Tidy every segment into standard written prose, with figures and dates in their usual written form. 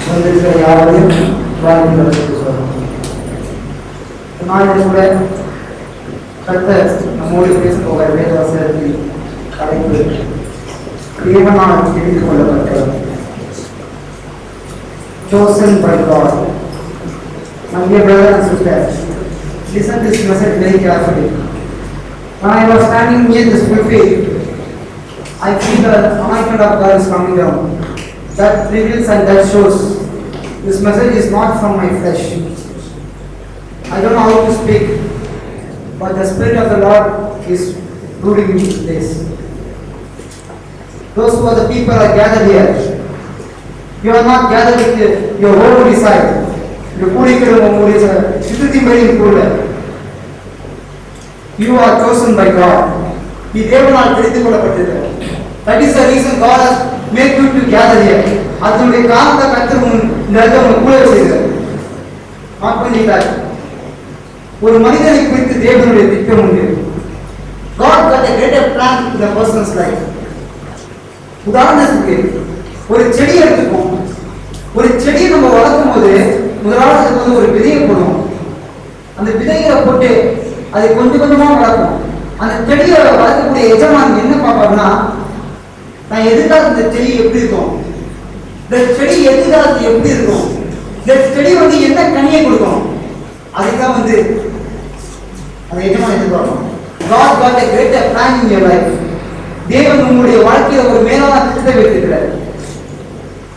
வந்திருக்கிற யாரையும் வாழ்க்கை நாளில் கூட கர்த்தர் நம்மோடு பேச போகிற வேதவசனத்தின் தலைப்பு தேவனால் தெரிந்து கொள்ளப்பட்டவர். Chosen by God. My dear brother and sister, listen to this message very carefully. When I was standing near this pulpit, I feel the anointing of God is coming down. That reveals and that shows this message is not from my flesh. I don't know how to speak, but the Spirit of the Lord is ruling in this place. Those who are the people are gathered here. You are not gathered with your own desire. You are chosen by God. That is the reason God has made you to gather here. Not only that, God got a greater plan in the person's life. உதாரணத்துக்கு ஒரு செடி எடுத்துக்கோம். ஒரு செடியை நம்ம வளர்க்கும் போது முதலாவது அதுக்கு ஒரு விதையை போடுவோம். அந்த விதைகளை போட்டு அதை கொஞ்சம் கொஞ்சமா வளர்க்கும். அந்த செடியை வளர்க்கக்கூடிய எஜமான் என்ன பார்ப்பாருன்னா, நான் எதிர்காலத்து இந்த செடி எப்படி இருக்கும், இந்த செடி எதிர்காலத்து எப்படி இருக்கும், இந்த செடி என்ன கனியை கொடுக்கும், அதுதான் அந்த எஜமான் எதிர்பார்க்கும். God got a greater plan in your life. தேவன் உங்களுடைய வாழ்க்கையில ஒரு மேலான திட்டத்தை வைத்திருக்கிறார்.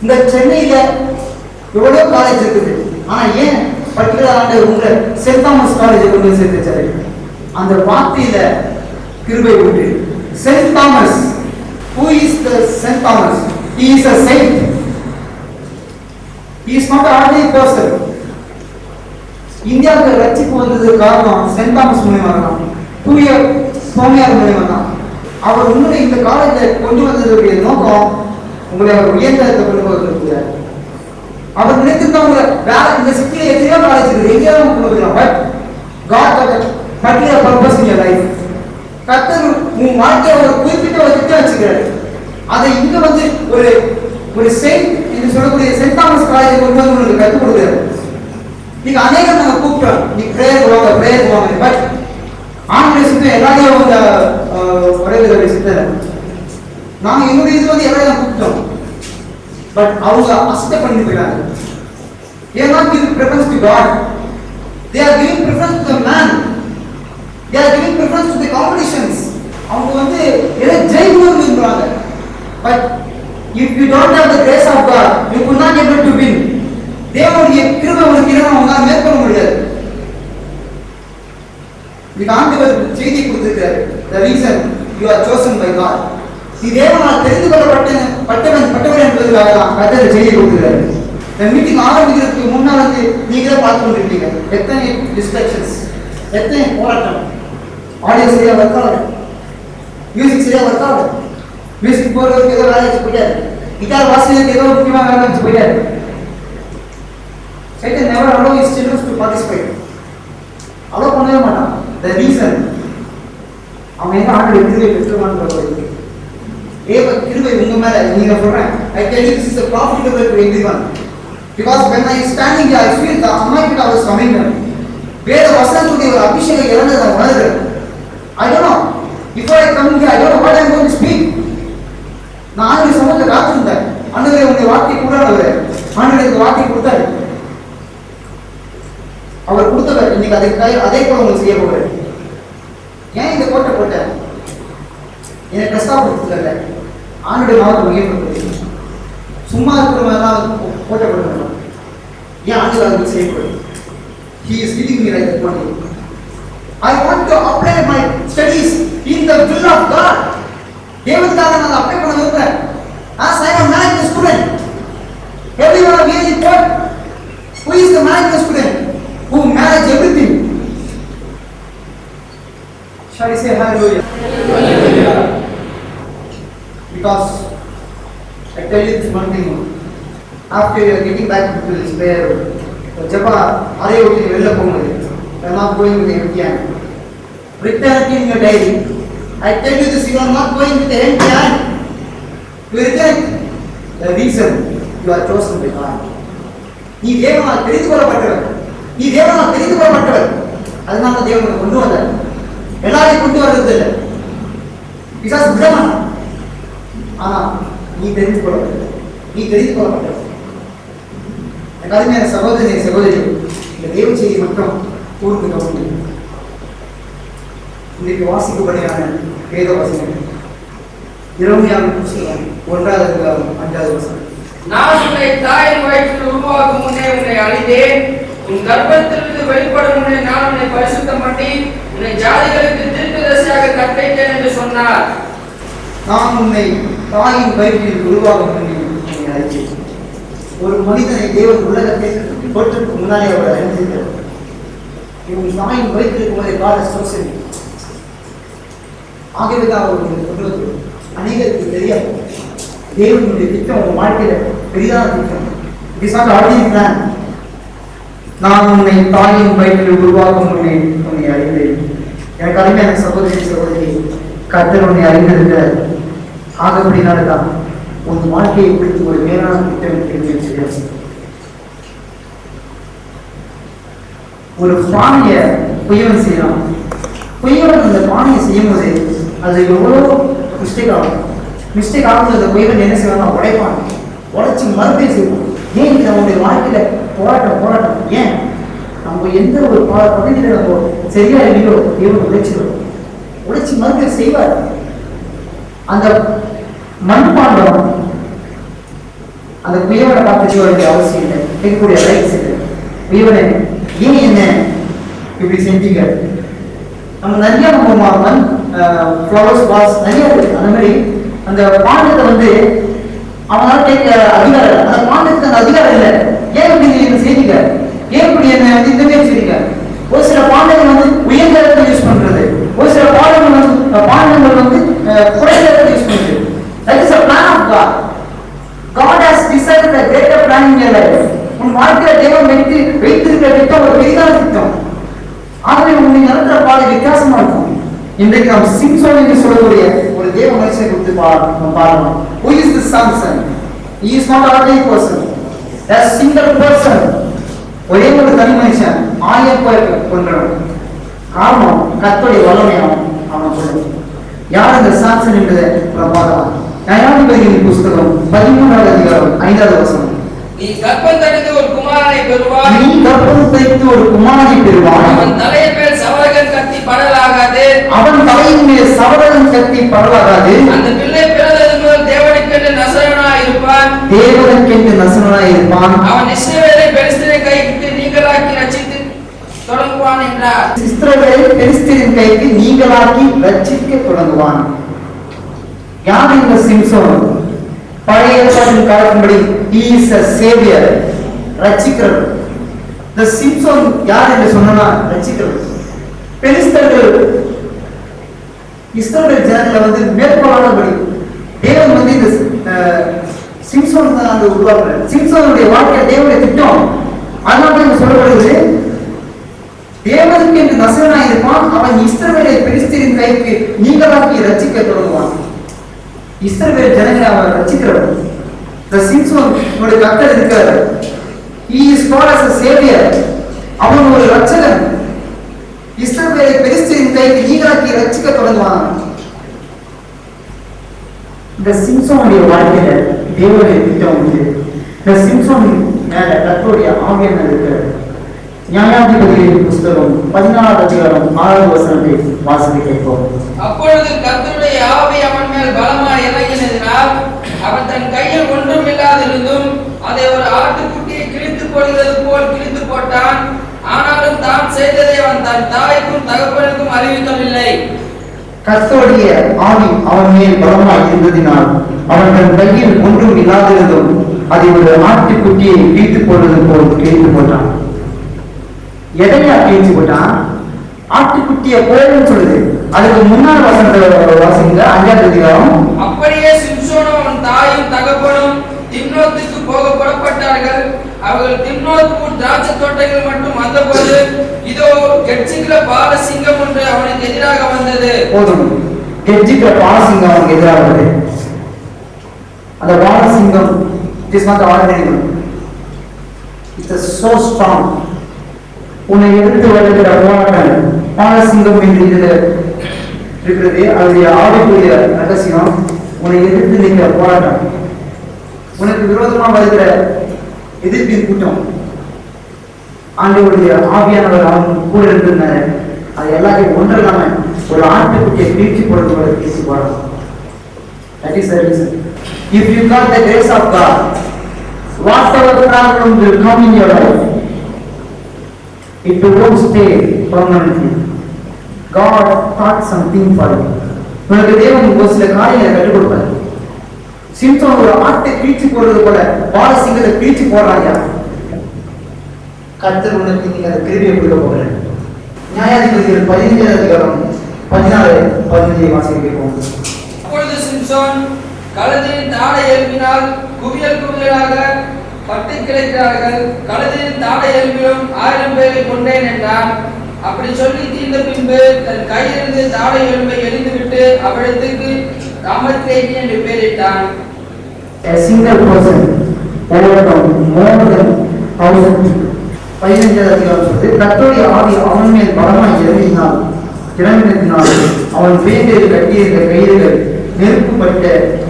இந்த சென்னையில எவ்வளவு காலேஜ் இருக்குது, ஆனா ஏன் பர்டிகுலர் ஆண்டவர் உங்களை சென்ட் தாமஸ் காலேஜை கொண்டு வந்து சேர்த்துச்சாரு? அந்த வார்த்தையில கிருபை உண்டு. Saint Thomas, who is the Saint Thomas? He is a saint. He is not an ordinary person. இந்தியாவுக்கு ரட்சிப்பு வந்ததுக்கு காரணம் சென்ட் தாமஸ் மூலமா தான், தூய சுவாமியார் மூலமா தான். அவர் உங்களை இந்த காலேஜில் கொண்டு வந்ததுடைய நோக்கம் உங்களை அவர் உயர்ந்தத்தை கொண்டு போவதற்கு. அவர் நினைத்திருந்தா உங்களை வேற இந்த சிட்டியில எத்தனையோ காலேஜ் இருக்குது, எங்கேயாவது கொண்டு வந்துடலாம். But God particular purpose in your life. கர்த்தர் உன் வாழ்க்கையை ஒரு குறிப்பிட்ட ஒரு திட்டம் வச்சுக்கிறாரு. அதை இங்க ஒரு செயின்ட் என்று சொல்லக்கூடிய சென்ட் தாமஸ் காலேஜை கொண்டு வந்து உங்களுக்கு கற்றுக் கொடுக்குறாரு. நீங்க அநேகம் நாங்கள் கூப்பிட்டோம், நீ பிரேயர் போவாங்க. பட் ஆண்களை சித்த எல்லாரையும் உறவுகளை சித்தர நாங்கள் எங்களுடைய இது எல்லாரையும் கூப்பிட்டோம். பட் அவங்க அசட்டை பண்ணி போயிடாங்க. They are not giving preference to God. They are giving preference to the man. They are giving preference to the competitions. அவங்க எதை ஜெயிக்கணும்னு விரும்புறாங்க. But if you don't have the grace of God, you could not able to win. தேவனுடைய கிருபை உங்களுக்கு இல்லைன்னா உங்களால் மேற்கொள்ள முடியாது. ஆண்டவர் செய்தி கொடுத்திருக்கிறார். The reason you are chosen by God. தேவனால் தெரிந்து கொள்ளப்பட்டவர் என்பதற்காக தான் கர்த்தர் செய்தி கொடுக்கிறார். இந்த மீட்டிங் ஆரம்பிக்கிறதுக்கு முன்னால் நீங்களே பார்த்து கொண்டிருக்கீங்க எத்தனை டிஸ்ட்ராக்ஷன்ஸ், எத்தனை போராட்டம். ஆடியோ சரியா ஒர்க் ஆகுது, மியூசிக் சரியா ஒர்க் ஆகுது. மியூசிக் போடுறதுக்கு ஏதோ வேலை வச்சு போயிட்டாரு, கிட்டார் வாசிக்கிறதுக்கு ஏதோ முக்கியமாக வேலை வச்சு போயிட்டாரு. Satan never allow his children to participate. Allow பண்ணவே மாட்டான். The reason அவன் என்ன ஆண்டு கிருபை பெற்றுவான்னு தேவ கிருபை உங்க மேல நீங்க சொல்றேன். I tell you this is a profitable to everyone. Because when I am standing here, I feel the anointing of His coming down. வேத வசனத்துடைய ஒரு அபிஷேகம் இறந்ததை நான் உணர்கிறேன். I don't know. Before I come here, I don't know what I am going to speak. நான் ஆண்டு சமூகத்தை காத்திருந்தேன். ஆண்டவரே உங்களுடைய வார்த்தை கூடாதவரே, ஆண்டவரே இந்த வார்த்தை கொடுத்தாரு. அவர் கொடுத்தவர் இன்னைக்கு அதே போல உங்களுக்கு செய்ய போகிறார். ஏன் இந்த கோட்டை போட்டேன்? என்னை கஷ்டப்படுத்தல, ஆண்டுடைய நாவத்தை மையப்படுத்த சும்மா இருக்கிறவங்க கோட்டை போட்டு ஏன் ஆண்டு அதை செய்யப்படுது? He is leading me like that one day. I want to apply my studies in the will of God. தேவனுக்காக நான் அப்ளை பண்ண விரும்புகிறேன். As I am management student, everyone of you is important. Who is the management student? Who manage everything? Shall I say hallelujah? Hallelujah. Because I tell you this one thing, after you are getting back to this prayer, Japa, are you going to I am not going with the empty hand. Return in your diary. I tell you this, you are not going with the empty hand. You return. the reason you are chosen by God. நீ தேவனால் தெரிந்து கொள்ளப்பட்டவர், நீ தேவனால் தெரிந்து கொள்ளப்பட்டவர். அதனால தேவன் கொண்டு வந்தார். எல்லாரையும் கொண்டு வர்றது இல்லை, பிசாசு விடமான. ஆனா நீ தெரிந்து கொள்ளப்பட்டவர், நீ தெரிந்து கொள்ளப்பட்டவர். அருமையான சகோதரனே சகோதரி, இந்த தேவ செய்தி மட்டும் கூர்ந்து கவனிங்க. இன்றைக்கு வாசிக்கப்படியான வேத வசனம் எரேமியாவின் புத்தகம் 1வது அதிகாரம் 5வது வசனம். நான் உன்னை தாயின் வயிற்றில் உருவாக்கும் முன்னே உன்னை அறிந்தேன், உன் கர்ப்பத்திலிருந்து வெளிப்படும் முன்னே நான் உன்னை பரிசுத்தம் பண்ணி உன்னை ஜாதிகளுக்கு தீர்க்கதரிசியாக கட்டளையிட்டேன் என்று சொன்னார். நான் உன்னை தாயின் வயிற்றில் உருவாக்கும் முன்னே உன்னை அறிந்தேன். ஒரு மனிதனை தேவன் உலகத்தை தோற்றத்துக்கு முன்னாலே அவர் அறிந்திருக்கிறார். இவன் தாயின் வயிற்றில் போதை கால சோசனை ஆகியவைதான் அவர்களுக்கு கொண்டு வந்து அநேகருக்கு தெரியாது. தேவனுடைய திட்டம் உங்க வாழ்க்கையில பெரிதான திட்டம். நான் உன்னை தாயின் வயிற்றில் உருவாக்கும் முன்னே உன்னை அறிந்தேன். எனக்கு அருமையான சகோதரி சகோதரி, கர்த்தர் உன்னை அறிந்திருக்கிறார். ஆகப்படினால்தான் உன் வாழ்க்கையை குறித்து ஒரு மேலான திட்டம். ஒரு பானையை குயவன் செய்யலாம். குயவன் அந்த பானையை செய்யும் போது அது எவ்வளோ மிஸ்டேக் ஆகும். மிஸ்டேக் ஆகும்போது அந்த குயவன் என்ன செய்வாங்க, உடைப்பான். உடைச்சி மறுபடியும் செய்வான். ஏன் இது நம்முடைய வாழ்க்கையில போராட்டம்? ஏன் நம்ம எந்த ஒரு பகுதியில் நம்ம சரியா இல்லையோ தேவன் உடைச்சி மறுபடியும் செய்வார். அந்த மண்பாண்டம் அந்த குயவனை பார்த்து வேண்டிய அவசியம் இல்லை, கேட்கக்கூடிய ரைட்ஸ் இல்லை. குயவனை ஏன் என்ன இப்படி செஞ்சீங்க? நம்ம நிறைய ஃப்ளவர்ஸ் பால்ஸ் நிறைய இருக்கு. அந்த மாதிரி அந்த பாண்டத்தை வந்து அவங்களால கேட்க அதிகாரம் இல்லை. அந்த பாண்டத்துக்கு அந்த அதிகாரம் இல்லை. ஏன் இப்படி நீங்க செய்றீங்க? ஏன் இப்படி என்ன வந்து இந்த மாதிரி செய்றீங்க? ஒரு சில பாண்டங்கள் வந்து உயர்ந்த இடத்துல யூஸ் பண்றது, ஒரு சில பாண்டங்கள் வந்து குறைந்த இடத்துல யூஸ் பண்றது. That is a plan of God. God has decided a greater plan in your life. உன் வாழ்க்கையில தேவன் வைத்திருக்கிற திட்டம் ஒரு பெரிதான திட்டம். ஆகவே உன்னை நடத்துற பாதை வித்தியாசமா இருக்கும். இன்றைக்கு நாம் சிம்சோன் என்று சொல்லக்கூடிய ஒரு தேவ மனுஷனை குறித்து பாருங்கள். Who is this Samson? He is not an ordinary person. A single person. ஒரே ஒரு தனி மனுஷன் 1000 பேர் கொன்றவன். காரணம் கர்த்தருடைய வல்லமையாம் அவன் சொல்லுவான். யார் இந்த சாம்சன் என்பதை பார்க்கலாம். நியாயாதிபதிகளின் புஸ்தகம் 13வது அதிகாரம் 5வது வசனம். நீ கர்ப்பம் தரித்து ஒரு குமாரனை பெறுவாய். அவன் தலையின் மேல் சவரகன் கத்தி படலாகாது. அந்த பிள்ளை பிறந்தது முதல் தேவனுக்கென்று நசரேயனாய் இருப்பான். அவன் இஸ்ரவேலை பெலிஸ்தரின் கைக்கு நீங்களாக்கி ரட்சித்து தொடங்குவான் என்றார். இஸ்ரவேலை பெலிஸ்தரின் கைக்கு நீங்களாக்கி ரட்சிக்க தொடங்குவான். யார் இந்த சிம்சோன்? பழைய ஏற்பாட்டின் காலத்தின்படி he is a savior, ரட்சிக்கிறவர். the Simpson யார் என்று சொன்னா ரட்சிக்கிறவர். பெலிஸ்தர்கள் இஸ்ரவேல் ஜனங்களை வந்து மேற்கொள்ளாதபடி தேவன் வந்து இந்த சிம்சோன் தான் அங்க உருவாக்குறார். சிம்சோனுடைய வாழ்க்கை தேவனுடைய திட்டம். அதனால தான் சொல்லப்படுகிறது, தேவனுக்கு என்று நசரேயனாய் இருப்பான். அவன் இஸ்ரவேலை பெலிஸ்தரின் கைக்கு நீங்களாக்கி ரட்சிக்க தொடங்குவான். இஸ்ரவேல் ஜனங்களை அவர் ரட்சிக்கிறவர். the Simpson உடைய கர்த்தர் இருக்கார். he is called as a savior. அவன் ஒரு ரட்சகன். இஸ்ரவேலை பெலிஸ்தரின் கைக்கு நீங்களாக்கி ரட்சிக்க தொடங்குவான். இந்த சிம்சோனுடைய வாழ்க்கையில தேவனுடைய திட்டம் உண்டு. இந்த சிம்சோன் மேல கர்த்தருடைய ஆவியானவர் இருக்கிறார். நியாயாதிபதிகளின் புஸ்தகம் 14வது அதிகாரம் 6வது வசனத்தை வாசிக்க கேட்போம். அப்பொழுது கர்த்தருடைய ஆவி அவன் மேல் பலமாய் இறங்கினதினால் அவன் தன் கையில் ஒன்றும் இல்லாதிருந்தும் அதை ஒரு ஆட்டுக்குட்டியை கிழித்து போடுகிறது போல் கிழித்து போட்டான். ஆனாலும் தான் செய்ததை அவன் தன் தாய்க்கும் தகப்பனுக்கும் அறிவிக்கவில்லை. கர்த்தருடைய ஆவி அவன் மேல் பலமாய் இருந்ததினால் அவன் தன் கையில் ஒன்றும் இல்லாதிருந்தும் அதை ஒரு ஆட்டுக்குட்டியை கிழித்து போடுறது போல் கிழித்து போட்டான். எதையா கிழிச்சு போட்டான்? ஆட்டுக்குட்டிய போலன்னு சொல்லுது. அதுக்கு முன்னாள் வசனத்தை வாசிங்க, 5வது அதிகாரம். அப்படியே சிம்சோனும் அவன் தாயும் தகப்பனும் திம்னோத்துக்கு போக புறப்பட்டார்கள். அவர்கள் திம்னோத்துக்கு திராட்சை தோட்டங்கள் மட்டும் வந்தபோது இதோ கெர்ச்சிக்கிற பாலசிங்கம் ஒன்று அவனுக்கு எதிராக வந்தது. போதும், கெர்ச்சிக்கிற பாலசிங்கம் அவனுக்கு எதிராக வந்தது. அந்த Balasingham It is not the ordinary one. It is so strong. உன்னை எடுத்து வருகிற போராட்டம் பாலசிங்கம் என்று இதில் இருக்கிறது. அதனுடைய ஆவிக்குரிய ரகசியம் உன்னை எதிர்த்து நிற்கிற போராட்டம், உனக்கு விரோதமா வருகிற எதிர்ப்பின் கூட்டம். ஆண்டவருடைய ஆவியானவர் அவன் கூட இருந்திருந்தாரு. அது எல்லாத்தையும் ஒன்றில்லாம ஒரு ஆட்டுக்குட்டியை பீழ்ச்சி போடுறது போல பேசி போறான். That is the reason. If you got the grace of God, whatever problem will come in your life, it won't stay permanently. God thought something for you. உனக்கு தேவன் ஒரு சில காரியங்களை கற்றுக் கொடுப்பார். சிம்சோன் ஒரு ஆட்டை பீழ்ச்சி போடுறது போல பாலசிங்கத்தை பீழ்ச்சி போடுறாங்க. கர்த்தர் உனக்கு நீங்க அந்த கிருபையை கொடுக்க போகிறேன். நியாயாதிபதிகள் 15 வாசிக்கிறோம். அப்பொழுது சிம்சோன் கழுதையின் தாடை எழுப்பினால் குவியல் குவியலாக பட்டு கிடைக்கிறார்கள். கழுதையின் தாடை எழுப்பிலும் 1000 பேரை கொண்டேன் என்றான். அப்படி சொல்லி தீர்ந்த பின்பு தன் கையிலிருந்து தாடை எலும்பை எரிந்துவிட்டு அவ்விடத்துக்கு ராமத்லேகி என்று பெயரிட்டான். A single person overcome more than 1000 people. 15 அதிகாரம் சொல்லுது, கர்த்தருடைய ஆவி அவன் மேல் பலமாய் இறங்கினதினால் அவன் வேண்டில் கட்டியிருந்த கயிறுகள் நெருப்புப்பட்ட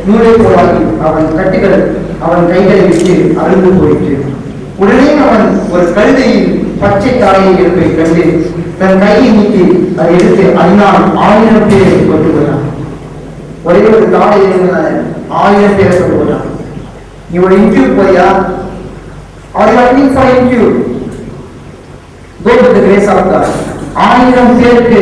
நூலை போலாகி அவன் கைகளை விட்டு அழுந்து போயிற்று. உடனே அவன் ஒரு கழுதையின் பச்சை தாயை எடுப்பை கண்டு தன் கையை நீக்கி அதை எடுத்து அதனால் 1000 பேரை கொண்டு போனான். ஒரே ஒரு தாயை எழுதினால 1000 பேரை கொண்டு போனான். நீ ஒரு இன்டர்வியூ போயா? Are you waiting for interview? Go to the grace of God. 1000 பேருக்கு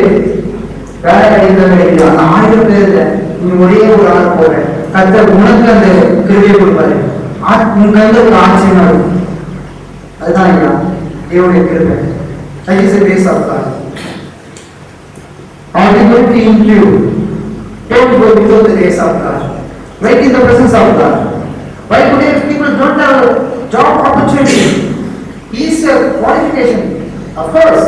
வேலை கிடைக்கிறது. அந்த 1000 பேர்ல நீ ஒரே ஒரு ஆள் போற, கர்த்தர் உனக்கு அந்த கிருபையை கொடுப்பாரு. உன் கையில ஒரு ஆச்சரியமா இருக்கும். அதுதான் ஐயா தேவனுடைய கிருபை. That is the grace of God. Are you going to interview? Don't go without the grace of God. Wait in the presence of God. Why today people don't have a job opportunity? Is a qualification. Of course,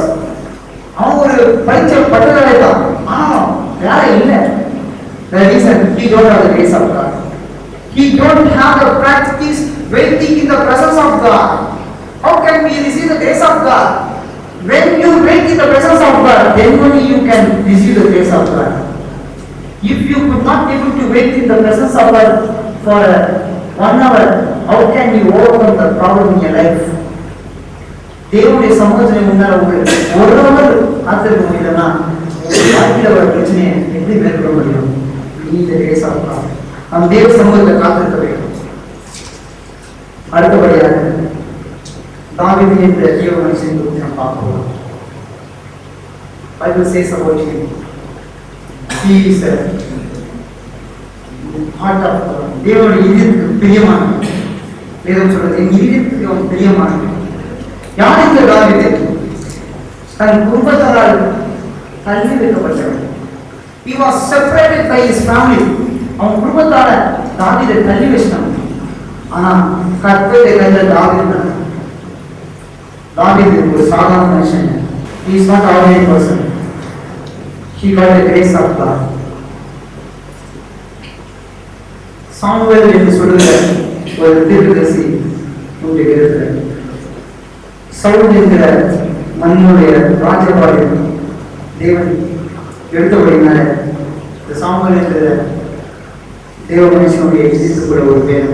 அவன் ஒரு படிச்ச பட்டதாரி தான், ஆனா வேலை இல்லை. The reason he don't have the grace of God. He don't have the practice waiting in the presence of God. How can we receive the grace of God? When you wait in the presence of God, then only you can receive the grace of God. If you could not be able to wait in the presence of God for 1 hour, how can you overcome the problem in your life? தேவனுடைய சமூகத்தில் முன்னால ஒரு அவர் காத்திருக்க முடியலன்னா வாழ்க்கையில ஒரு பிரச்சனையை எப்படி மேற்கொள்ள முடியும்? நம் தேவ சமூகத்தில் காத்திருக்க வேண்டும். அடுத்தபடியாக தாவீது என்ற தேவ மனுஷன் குறித்து நாம் பார்க்கலாம். Bible says about him, he is a heart of God. தேவனுடைய இதயத்துக்கு பிரியமானவன். வேதம் சொல்றது என் இதயத்துக்கு அவன் பிரியமானவன். யார் இந்த தாவீது? தன் குடும்பத்தாரால் தள்ளி வைக்கப்பட்டவன். He was separated by his family. அவன் குடும்பத்தார தாவீதை தள்ளி வச்சான். ஆனா கர்த்தருடைய கையில தாவீது ஒரு சாதாரண மனுஷன். He is not an ordinary person. He got the grace of God. Samuel என்று சொல்லுகிற ஒரு தீர்க்கதரிசி இருக்கிறது. சவுல் என்கிற மன்னுடைய ராஜபாளையம் தேவன் எடுத்தபடினால இந்த சாமுவேல் என்கிற தேவ மனுஷனுடைய எதிர்த்துக்கூட ஒரு பேர்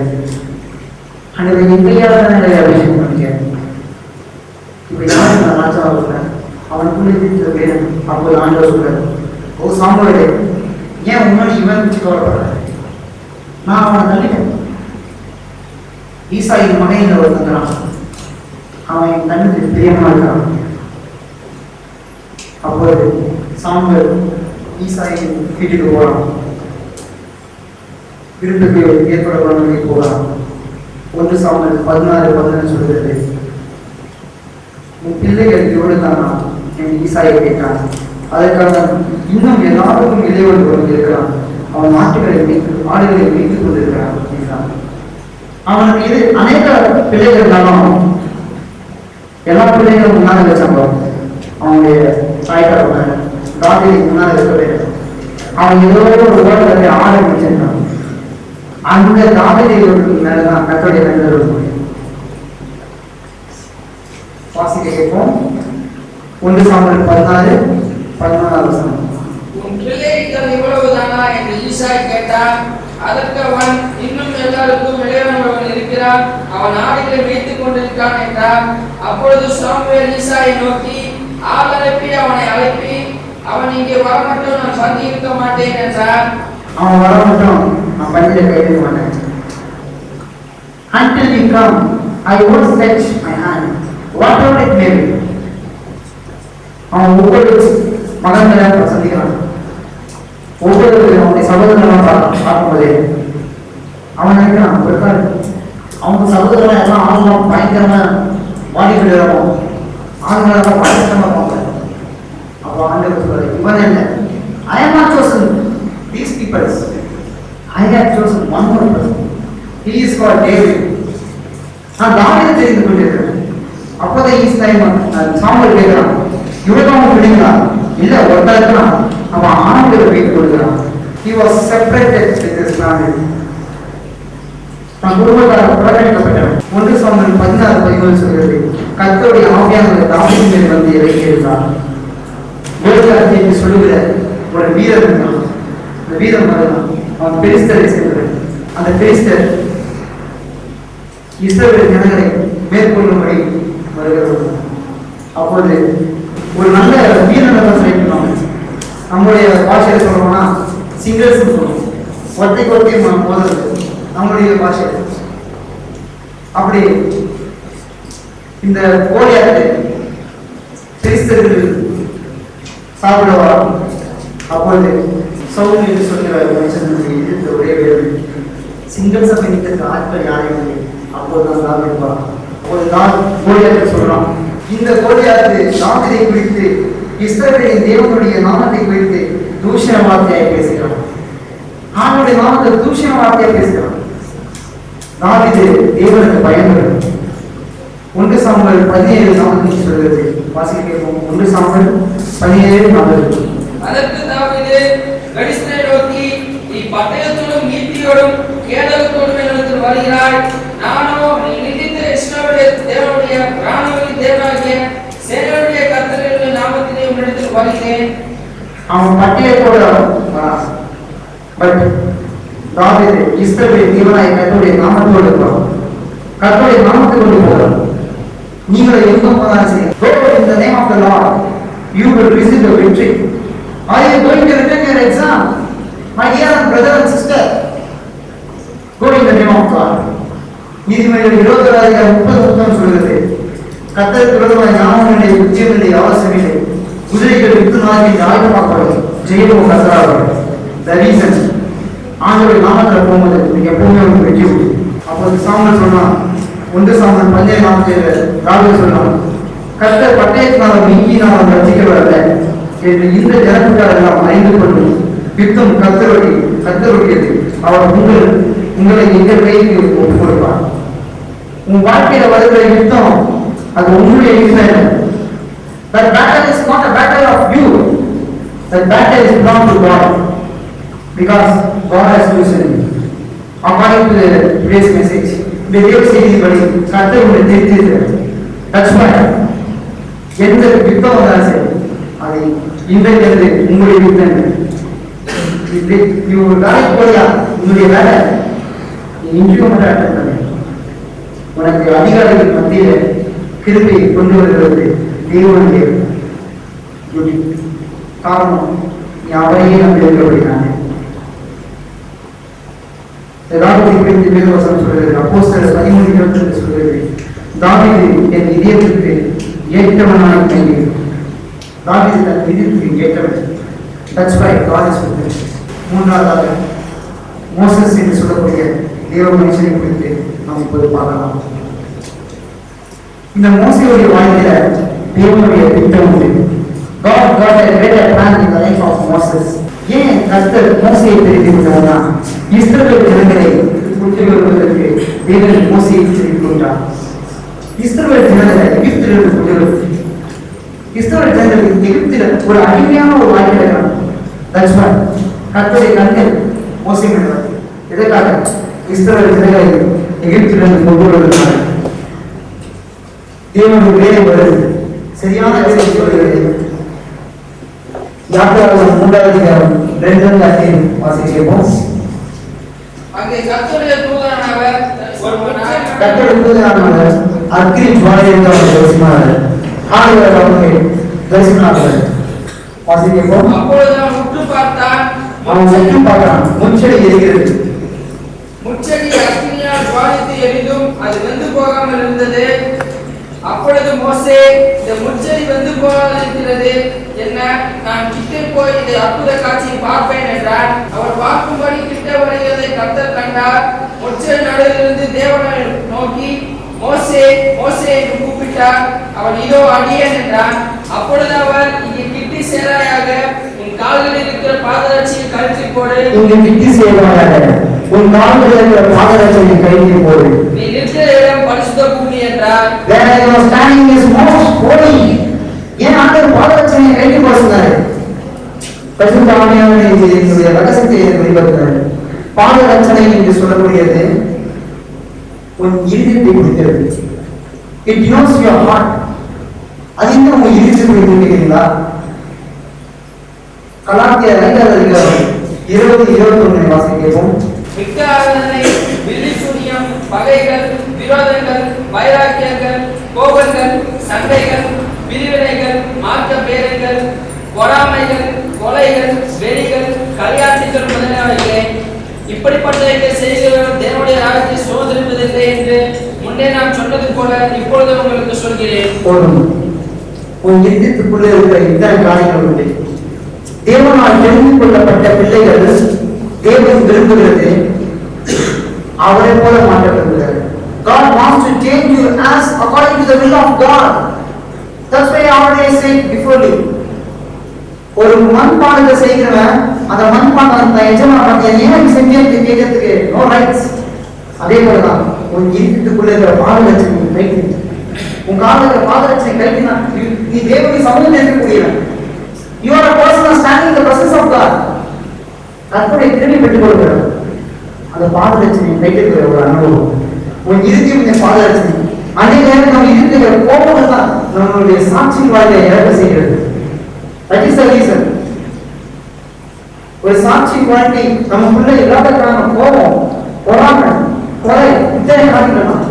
அந்த எங்கேயாவது அபிஷேகம் பண்ணிக்க. இப்ப யாரு நான் ராஜாவுல அவனுக்குள்ள எதிர்த்த பேர். அப்போது ஆண்டவர் சொல்றாரு, ஓ சாமுவேலே, ஏன் உன்னோட இவன் வச்சு கவலைப்படுற? நான் அவனை தள்ளிட்டேன். ஈசாயின் மகன் ஒரு தங்குறான், அவன் என் கண்ணுக்கு பிரியமா இருக்கான். அப்போது சாமுவேல் ஈசாயின் வீட்டுக்கு போறான். விருந்துக்கு ஏற்படப்பட போறான். 1 சாமுவேல் 16:11 சொல்கிறது, உன் பிள்ளைகள் எவ்வளவு தானா என் ஈசாயை கேட்டான். அதற்காக இன்னும் எல்லாருக்கும் இளையவன் ஒருவன் இருக்கிறான். அவன் ஆடுகளை வைத்துக் கொண்டிருக்கிறான். அவனுக்கு இது அநேக பிள்ளைகள் இருந்தாலும் எல்லா பிள்ளைகளும் முன்னாடி வச்சாங்க. அவனுடைய தாய்க்காரவங்க தாவீதுக்கு முன்னாடி இருக்க வேண்டும். அவன் ஏதோ ஒரு உலகத்தை ஆட வச்சிருந்தான். அந்த தாவீதுக்கு மேலதான் கர்த்தருடைய கண்கள் இருக்கும். வாசிக்க கேட்போம். 1 சாமுவேல் 16:14. உன் பிள்ளைகள் இவ்வளவுதானா என்று ஈசாய் கேட்டான். அதற்கு அவன், இன்னும் எல்லாருக்கும் இளையவன் இருக்கிறான், அவன் ஆடுகளை மேய்த்துக் கொண்டிருக்கான் என்றான். அப்பொழுது சாமுவேல் ஈசாயை நோக்கி, ஆள் அனுப்பி அவனை அழைப்பி, அவன் இங்கே வரமட்டும் நான் பந்தி இருக்க மாட்டேன் என்றான். அவன் வரமட்டும் நான் பந்தியில கை வைக்க மாட்டேன். Until he come, I won't stretch my hand, whatever it may be. அவன் ஒவ்வொரு மகன்களை சந்திக்கிறான். ஒவ்வொரு அவனுடைய சகோதரன் பார்க்கும்போதே அவன் நினைக்கிறான், அவங்க சகோதரன் எல்லாம் ஆளுநர் பயங்கரமா வாடி விடுறோம், ஆளுநர் பயங்கரமா இருப்பாங்க. அப்போ ஆண்டவர் சொல்றாரு, இவன் என்ன, I am not chosen these people, I have chosen one more person. He is called David. நான் தாவீதை தெரிந்து கொண்டிருக்கிறேன். அப்போதான் சாமுவேல் கேட்கிறான், இவனுக்கும் பிடிங்களா? இல்ல, ஒருத்தருக்கான் அவன் ஆண்களை வைத்துக் கொள்கிறான். He was separated with his family. தன் குடும்பத்தார் புறக்கணிக்கப்பட்டவன். 1 சாமுவேல் 16:17 சொல்கிறது, கர்த்தருடைய ஆவியானவர் தாவீதின் மேல் வந்து இறங்கி இருந்தார். கோலியாத் என்று சொல்லுகிற ஒரு வீரர் இருந்தான். அந்த வீரன் வருகிறான். அவன் பெலிஸ்தரை சேர்ந்தவன். அந்த பெலிஸ்தர் இஸ்ரவேல் ஜனங்களை மேற்கொள்ளும்படி வருகிறார். அப்பொழுது ஒரு நல்ல வீரனை செலக்ட் பண்ணுவாங்க. நம்முடைய பாஷையில் சொல்லணும்னா சிங்கிள்ஸ் சொல்லுவோம், ஒத்தைக்கு ஒத்தை போதுறது நம்முடைய பாஷையில். அப்படி இந்த கோலியாத்தை பெலிஸ்தர்கள் சாப்பிடுவா. அப்பொழுது சவுல் என்று சொல்கிற மனுஷனுக்கு எதிர்த்து ஒரே வேறு சிங்கிள்ஸ் அப்படிங்கிறதுக்கு ஆட்கள் யாரையும் இல்லை. அப்போதுதான் தான் இருப்பார். அப்போதுதான் கோலியாத்தை சொல்றான், இந்த கோலியாத்து தாவீதை குறித்து இஸ்ரவேலின் தேவனுடைய நாமத்தை குறித்து தூஷண வார்த்தையை பேசுகிறான். அவனுடைய நாமத்தை தூஷண வார்த்தையை பேசுகிறான். தாவீது தேவனுக்கு பயப்படுகிறான். 1 சாமுவேல் 17:4 சொல்கிறது, வாசிக்க கேட்போம். 1 சாமுவேல் 17:4. அதற்கு தாவீது பெலிஸ்தரை நோக்கி, நீ பட்டயத்தோடும் ஈட்டியோடும் கேடகத்தோடும் என்னிடத்தில் வருகிறாய், நானோ நீ நிந்தித்த இஸ்ரவேலின் தேவனுடைய ராணுவத்தின் தேவனாகிய சேனைகளுடைய கர்த்தரின் நாமத்திலே உன்னிடத்தில் வருகிறேன். அவன் பட்டயத்தோட பட் தாவீது இஸ்ரவேலின் தேவனாகிய கர்த்தருடைய நாமத்தோடு இருப்பான். கர்த்தருடைய நாமத்தை கொண்டு போகிறான். நீங்கள் எங்க போனாலும் சரி, go in the name of the Lord, you will receive the victory. Are you going to return your exam? My dear brother and sister, go in the name of God. நீதிமொழிகள் 26:30 சொல்கிறது, கர்த்தருக்கு விரோதமாய் ஞானமில்லை, உத்தியமில்லை, அவசியமில்லை, குதிரைகள் யுத்த நாளில் ஆயுதமாக்கப்படும், ஜெயமும் கர்த்தராகும். The reason, ஆண்டவருடைய நாமத்தில் போகும்போது நீங்க எப்பவுமே உங்களுக்கு வெற்றி உண்டு. அப்போது சாமுவேல் சொன்னான், 1 சாமுவேல் 17:4 தாவீது சொன்னான், கர்த்தர் பட்டயத்தினாலும் ஈட்டினாலும் ரட்சிக்கிறவரல்ல என்று இந்த ஜனத்துக்காரெல்லாம் அறிந்து கொண்டு யுத்தம் கர்த்தருடையது, அவர் உங்களை எங்கள் கைக்கு ஒப்புக் கொடுப்பார். உன் வாழ்க்கையில வருகிற யுத்தம் அது உங்களுடைய யுத்தம் இல்லை. That battle is not a battle of you. That battle is belong to God, because God has chosen you. According to the today's message, இந்த தேவ செய்திப்படி கர்த்தர் உங்களை தெரிந்திருக்கிறார். That's why எந்த யுத்தம் வந்தாலும் சரி, அதை இன்றைக்கு உங்களுடைய யுத்தம் வேலைக்கு போறியா, உன்னுடைய வேலை இன்றைக்கு மட்டும் அட்டன் பண்ண. உனக்கு அதிகாரிகள் மத்தியில் கிருபை கொண்டு வருகிறது தேவனுடைய காரணம், நீ அவரையே நம்பி இருக்கப்படுகிறாங்க. வேதவசனம் சொல்கிறது, அப்போஸ்தலர் 13:22 சொல்கிறது, தாவீது என் இதயத்திற்கு ஏற்றவனாய் கண்டேன். தாவீது தன் இதயத்திற்கு ஏற்றவன். That's why God is with him. மூன்றாவதாக மோசஸ் என்று சொல்லக்கூடிய தேவ மனுஷனை குறித்து நாம் இப்போது பார்க்கலாம். இந்த மோசேயுடைய வாழ்க்கையில தேவனுடைய திட்டம் உண்டு. God got a greater plan in the life of Moses. ஏன் கர்த்தர் மோசேயை தெரிந்து கொண்டார்னா, இஸ்ரவேல் ஜனங்களை கொண்டு வருவதற்கு தேவன் மோசேயை தெரிந்து கொண்டார். இஸ்ரவேல் ஜனங்களை எகிப்திலிருந்து கொண்டு வருவது, இஸ்ரவேல் ஜனங்கள் எகிப்தில் ஒரு அடிமையான ஒரு வாழ்க்கை இருக்கிறாங்க. That's why கர்த்தருடைய கண்கள் மோசே மேல். எதற்காக? இஸ்ரவேல் ஜனங்களை எகிப்திலிருந்து கொண்டு வருகிறார். தேவனுடைய வேலை வருது, சரியான வேலை சொல்கிறது. யாத்திராகமம் 3ஆம் அதிகாரம் 2 வாசிக்கிறோம். அங்கே கர்த்தருடைய தூதனானவர் அக்கினி ஜுவாலையில் அவர் தரிசனானார். ஆண்டவர் அவருக்கு தரிசனானார். வாசிக்கிறோம். அப்பொழுது அவன் உற்று பார்த்தான். முச்செடி எரிகிறது. முச்செடி அக்கினியால் ஜுவாலித்து எரிந்தும் அது வெந்து போகாமல் இருந்தது. அப்பொழுது மோசே, இந்த முச்செடி வெந்து போகாதிருக்கிறது என்ன? நான் கிட்டே போய் இந்த அற்புத காட்சியை பார்ப்பேன் என்றான். அவர் பார்க்கும்படி கிட்ட வருகிறதை கர்த்தர் கண்டார். முச்செடி நடுவிலிருந்து தேவனை நோக்கி மோசே மோசே என்று கூப்பிட்டார். அவன் இதோ அடியேன் என்றான். அப்பொழுது அவர், இங்கே கிட்டி சேராயாக, உன் கால்களில் இருக்கிற பாதரட்சியை கழற்றி போடு. இங்கே கிட்டி சேராயாக, உன் கால்களில் இருக்கிற பாதரட்சியை கழற்றி போடு. நீ நிற்கிற இடம் பரிசுத்த பூமி என்றார். Where I was standing is most holy. ஏன் ஆண்டவர் பாதரட்சியை கழற்றி போட சொன்னார்? பரிசுத்த ஆவியானவரை என்னுடைய ரகசியத்தை வெளிப்படுத்தினார். பாதரட்சணை என்று சொல்லக்கூடியது உன் இருதயத்தை குறிக்கிறது. It denotes your heart. அது என்ன உங்க இருதயத்தை குறிக்கிறீங்களா? கலாத்தியர் 2ஆம் அதிகாரம் 20-21 வாசிக்கிறோம். மிக்க ஆராதனை, வில்லி சூனியம், பகைகள், விரோதங்கள், வைராக்கியங்கள், கோபங்கள், சண்டைகள், பிரிவினைகள், மாற்ற பேரங்கள், பொறாமைகள், கொலைகள், வெறிகள், களியாட்டுகள் முதலானவைகளே, இப்படிப்பட்டவைகளை செய்கிறவர்கள் தேவனுடைய ராஜ்யத்தை சுதந்தரிப்பதில்லை என்று முன்னே நான் சொன்னது போல இப்பொழுது உங்களுக்கு சொல்கிறேன். உன் இதயத்துக்குள்ளே இருக்கிற இத்தனை காரியங்கள் உண்டு. தேவனால் தெரிந்து கொள்ளப்பட்ட பிள்ளைகள் தேவன் விரும்புகிறது அவரை போல மாற்ற விரும்புகிறார். God wants to change you as according to the will of God. That's why I already said before you. ஒரு மண்பாண்டத்தை செய்கிறவன் அந்த மண்பாண்டம் எஜமான ஏன் செஞ்சு கேட்கறதுக்கு நோ ரைட்ஸ். அதே போலதான் உன் இருட்டுக்குள்ள இருக்கிற பாதரட்சணை கைட்டு, உன் காலத்துல பாதரட்சணை கைட்டினா நீ தேவனுடைய சமூகத்தில் இருக்கக்கூடியவன். You are a person standing in the presence of God. கர்த்தரை திரும்பி பெற்றுக் கொள்கிறார். அந்த பாதரட்சணை கைட்டுக்கிற ஒரு அனுபவம் உன் இருதய பாதரட்சணை. அநேக நேரம் நம்ம இருக்கிற கோபங்கள் தான் நம்மளுடைய சாட்சி வாழ்க்கையை இழக்க செய்கிறது. That is the reason. ஒரு சாட்சி வாழ்க்கை நமக்குள்ள இல்லாத காரணம் கோபம், பொறாமை, கொலை, இத்தனை காரணம்.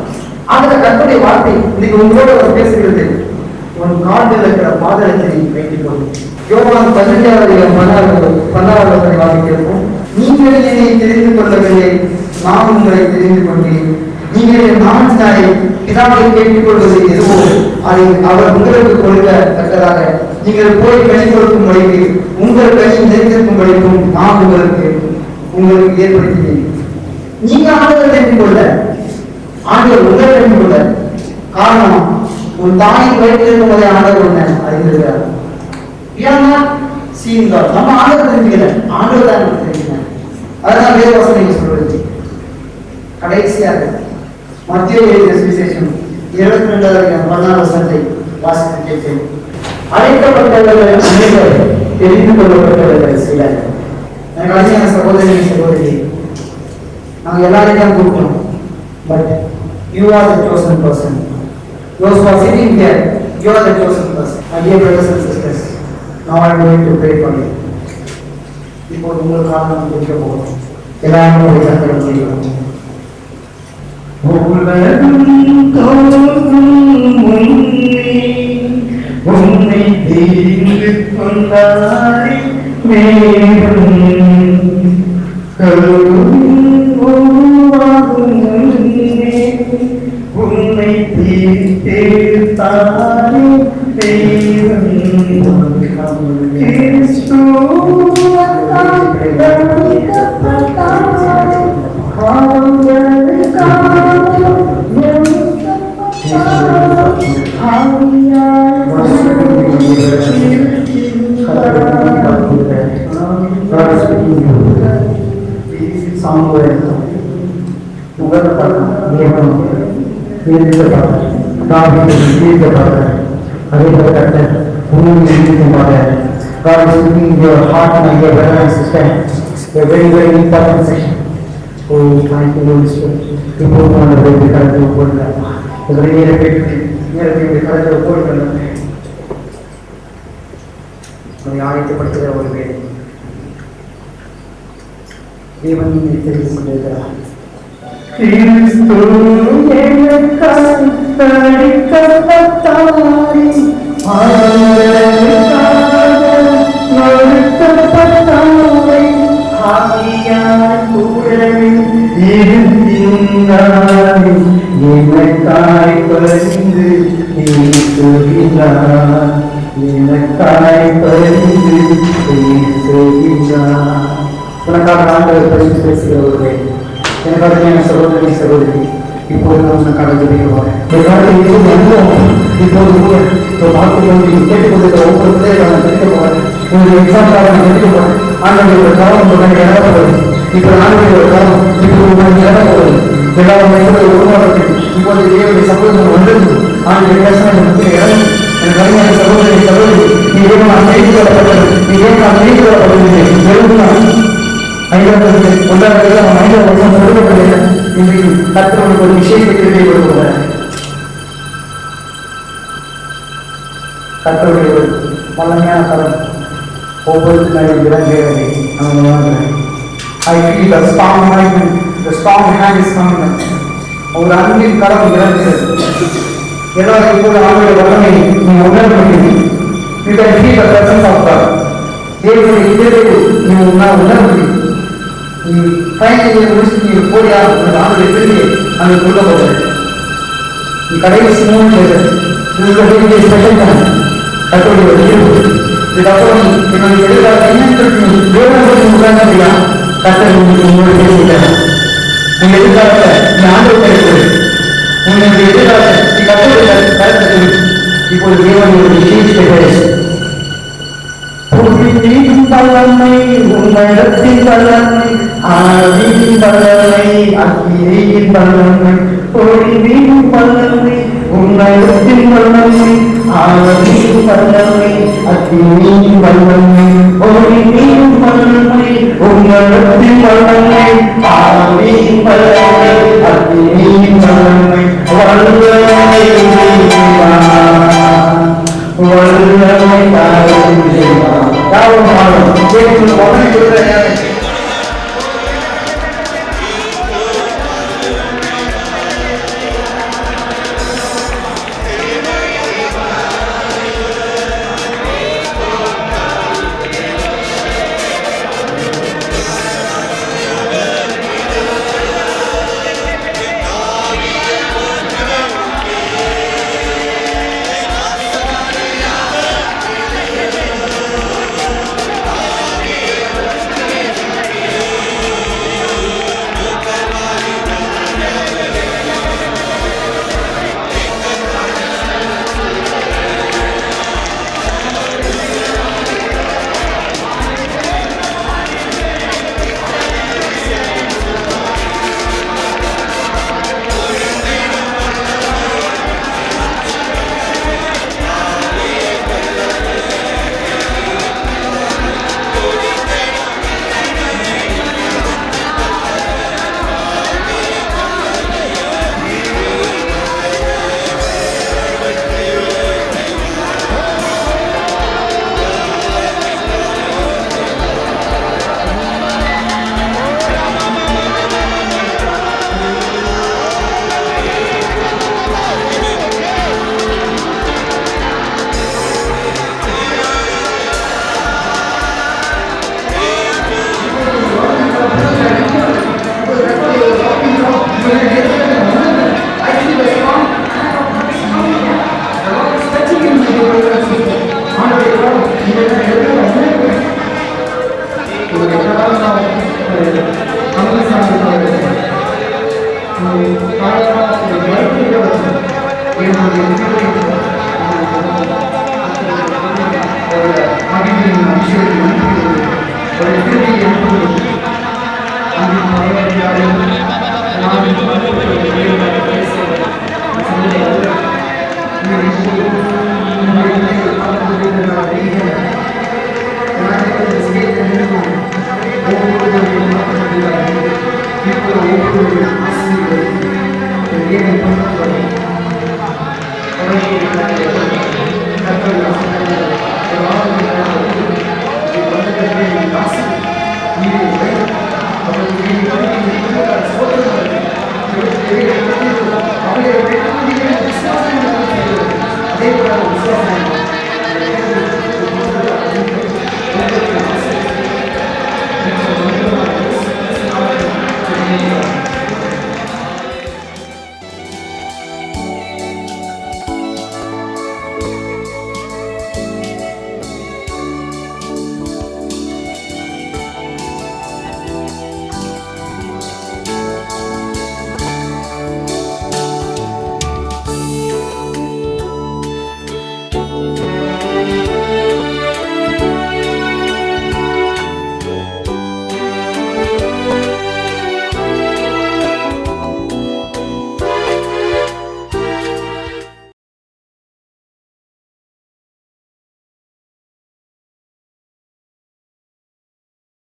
ஆகிற கர்த்தருடைய வார்த்தை இன்னைக்கு உங்களோட பேசுகிறது. உன் காலில் இருக்கிற பாதரட்சணை வைத்துக் கொள். யோவான் 15:16 வாசிக்கிறோம். நீங்கள் என்னை தெரிந்து கொள்ளவில்லை, நான் உங்களை தெரிந்து கொண்டேன். நீங்கள் என் நாமத்தினாலே பிதாவை கேட்டுக்கொள்வது எதுவோ அதை அவர் உங்களுக்கு கொடுக்கத்தக்கதாக நீங்கள் போய் கனி கொடுக்கும் வழிக்கு உங்கள் கனி நிறைந்திருக்கும் வழிக்கும் நான் உங்களுக்கு ஏற்படுத்தினேன். நீங்க ஆண்டவர் தெரிந்து கொள்ள, ஆண்டவர் உங்களை தெரிந்து கொள்ள காரணம் உன் தாயின் வயிற்றில் இருக்கும் போதே ஆண்டவர் உன்னை அறிந்திருக்கிறார். நம்ம ஆண்டவர் தெரிஞ்சுக்கல, ஆண்டவர் தான் தெரிஞ்சுக்கிறேன். அதுதான் வேத வசனம் சொல்றது. கடைசியாக மத்திய எழுதிய சுவிசேஷம் 22:16 வாசித்து கேட்கிறேன். அழைக்கப்பட்டவர்கள் அனைவர் தெரிந்து கொள்ளப்பட்டவர்கள் சிலர். எனக்கு அழகான சகோதரி சகோதரி, நாங்கள் எல்லாரையும் தான் கூப்பிட்டோம். But you are the chosen person. Those who are sitting here, you are the chosen person. My dear brothers and sisters, now I am going to pray for you. இப்போ உங்களுக்காக நாம் கேட்க போகிறோம். எல்லாரும் ஒரு சக்கரம் செய்வோம். உன்னை தெரிந்து கொண்டாய் உன்னை தீர்த்தாய் God is looking in your heart, my dear brother and sister. A very, very important section. Thank you Holy Spirit. இப்போது ஆண்டவருடைய கருத்தை ஒப்புக்கொள்கிறேன். உங்களை நேரத்தை கருத்தை ஒப்புக்கொள்கிறேன். உங்களை ஆயத்தப்படுத்துகிற ஒரு வேலை தேவன் தெரிந்து கொண்டிருக்கிறார். கிறிஸ்து எனக்காய் தரிக்கப்பட்டாரே, வருத்தப்பட்டாரே, ஆவியார் கூடவே இருக்கின்றாரே, எனக்காய் பரிந்து பேசுகிறார், எனக்காய் பரிந்து பேசுகிறார். உனக்காக ஆண்டவர் பரிந்து பேசுகிறவர்களே, எனக்காக என் சகோதரி சகோதரி, இப்போது நான் உனக்காக ஜெபிக்கிறோம். இப்போது கேட்டுக்கொண்டிருக்கிற ஒவ்வொரு பிள்ளைகளை ஜெபிக்க போறேன். உங்களுடைய எக்ஸாம்காக நான் ஜெபிக்க போறேன். ஆண்டவருடைய ஒரு காலம் உங்களுக்கு இறங்கப்படுது. இப்போ ஆண்டவருடைய ஒரு காலம் இப்போ உங்களுக்கு இறங்கப்படுது. எல்லாரும் உருவாக்கத்தில் இப்போது தேவனுடைய சகோதரர்கள் வந்திருந்து ஆண்டு பேசின இறங்கி எனக்கு அறிஞர் சகோதரி சகோதரி, நீ ஏன் நான் செய்து கொள்ளப்பட்டது, நீ ஏன் நான் செய்து கொள்ளப்படவில்லை, கொண்டாடுறது அவன் 5 வருஷம் கொடுக்கப்படவில்லை. இன்றைக்கு கர்த்தருக்கு ஒரு விஷயத்தை திருப்பி கொடுக்கிறார். கர்த்தருடைய ஒரு வல்லமையான கரம் ஒவ்வொரு நாளும் இறங்குகிறது. I feel the strong hand, the strong hand is coming. ஒரு அன்பின் கரம் இறங்குகிறது. எல்லாரும் இப்போது ஆண்டுடைய வல்லமை நீ உணர முடியும். You can feel the presence of God. தேவனுடைய இதயத்தை நீ உணர முடியும். நீ பயணத்தை முடிச்சு நீ போடியா ஆண்டுடைய திரும்பியை அங்கே கொடுக்கப்பட்டது. நீ கடைசி மூணு ஸ்பெஷல் தான் கட்டுடைய இதுக்கப்புறம் என்னுடைய எதிர்காலம் என்னன்னு நீ தேவனை உட்கார்ந்தியா கட்டளை உங்களோட பேசிட்டாங்க. உங்க எதிர்காலத்தை நீ ஆண்டவத்தை இருக்குது. உன்னுடைய எதிர்காலத்தை நீ கட்டுடைய கருத்து இப்போது தேவனுடைய விசேஷ பொருளின் பலமை உன்னிடத்தின் பலமை ஆவியின் பலமை அக்கினியின் பலமை பொருளின் பலமை உன்னிடத்தின் பலமை ஆவியின் பலமை அக்கினியின் பலமை பொருளின் பலமை உன்னிடத்தின் பலமை ஆவியின் பலமை அக்கினியின் பலமை வல்லமை வல்லமை யாரும் பாடும் People அதே போல விசுவாசம்